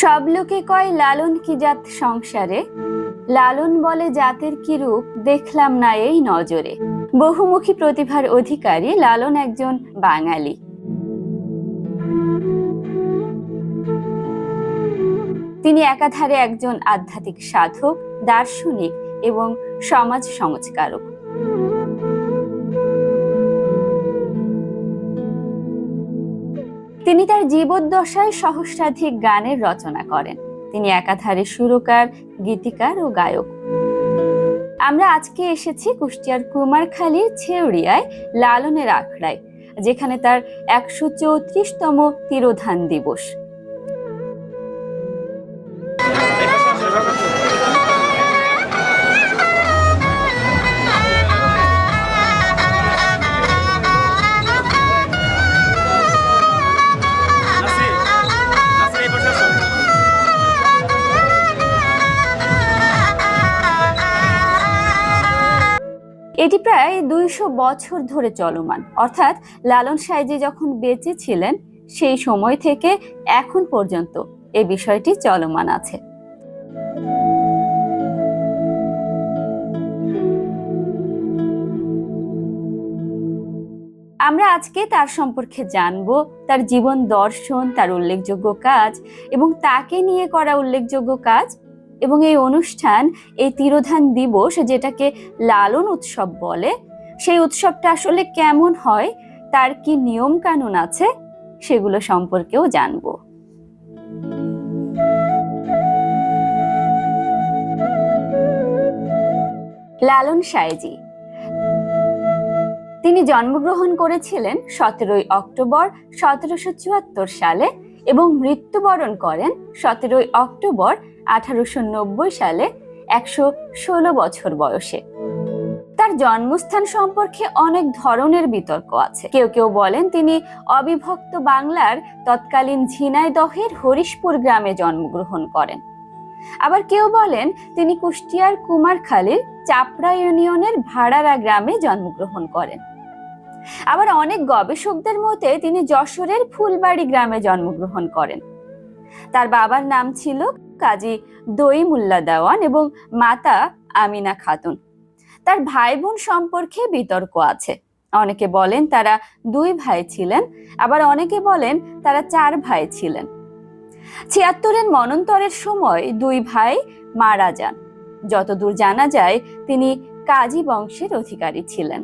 সব লোকে কয় লালন কি জাত সংসারে, লালন বলে জাতের কি রূপ দেখলাম না এই নজরে। বহুমুখী প্রতিভার অধিকারী লালন একজন বাঙালি। তিনি একাধারে একজন আধ্যাত্মিক সাধক, দার্শনিক এবং সমাজ সংস্কারক। তিনি তার জীবদ্দশায় সহস্রাধিক গানের রচনা করেন। তিনি একাধারে সুরকার, গীতিকার ও গায়ক। আমরা আজকে এসেছি কুষ্টিয়ার কুমারখালীর ছেউরিয়ায় লালনের আখড়ায়, যেখানে তার ১৩৪তম তিরোধান দিবস। এটি প্রায় ২০০ বছর ধরে চলমান, অর্থাৎ লালন সাঁইজি যখন বেঁচে ছিলেন সেই সময় থেকে এখন পর্যন্ত এই বিষয়টি চলমান আছে। আমরা আজকে তার সম্পর্কে জানবো, তার জীবন দর্শন, তার উল্লেখযোগ্য কাজ এবং তাকে নিয়ে করা উল্লেখযোগ্য কাজ, এবং এই অনুষ্ঠান, এই তিরোধান দিবস যেটাকে লালন উৎসব বলে, সেই উৎসবটা আসলে কেমন হয়, তার কি নিয়ম কানুন আছে, সেগুলো সম্পর্কেও জানবো। লালন সাঁইজি তিনি জন্মগ্রহণ করেছিলেন ১৭ই অক্টোবর ১৭৭৪ সালে এবং মৃত্যুবরণ করেন ১৭ই অক্টোবর ১৮৯০ সালে ১১৬ বছর বয়সে। তার জন্মস্থান সম্পর্কে অনেক ধরনের বিতর্ক আছে। কেউ কেউ বলেন তিনি অবিভক্ত বাংলার তৎকালীন ঝিনাইদহের হরিশপুর গ্রামে জন্মগ্রহণ করেন। আবার কেউ বলেন তিনি কুষ্টিয়ার কুমারখালীর চাপড়া ইউনিয়নের ভাড়ারা গ্রামে জন্মগ্রহণ করেন। আবার অনেক গবেষকদের মতে তিনি যশোরের ফুলবাড়ি গ্রামে জন্মগ্রহণ করেন। তার বাবার নাম ছিল কাজী দইমুল্লা দেওয়ান এবং মাতা আমিনা খাতুন। তার ভাই বোন সম্পর্কে বিতর্ক আছে। অনেকে বলেন তারা ২ ভাই ছিলেন, আবার অনেকে বলেন তারা ৪ ভাই ছিলেন। ৭৬-এর মন্বন্তরের সময় ২ ভাই মারা যান। যতদূর জানা যায় তিনি কাজী বংশের অধিকারী ছিলেন।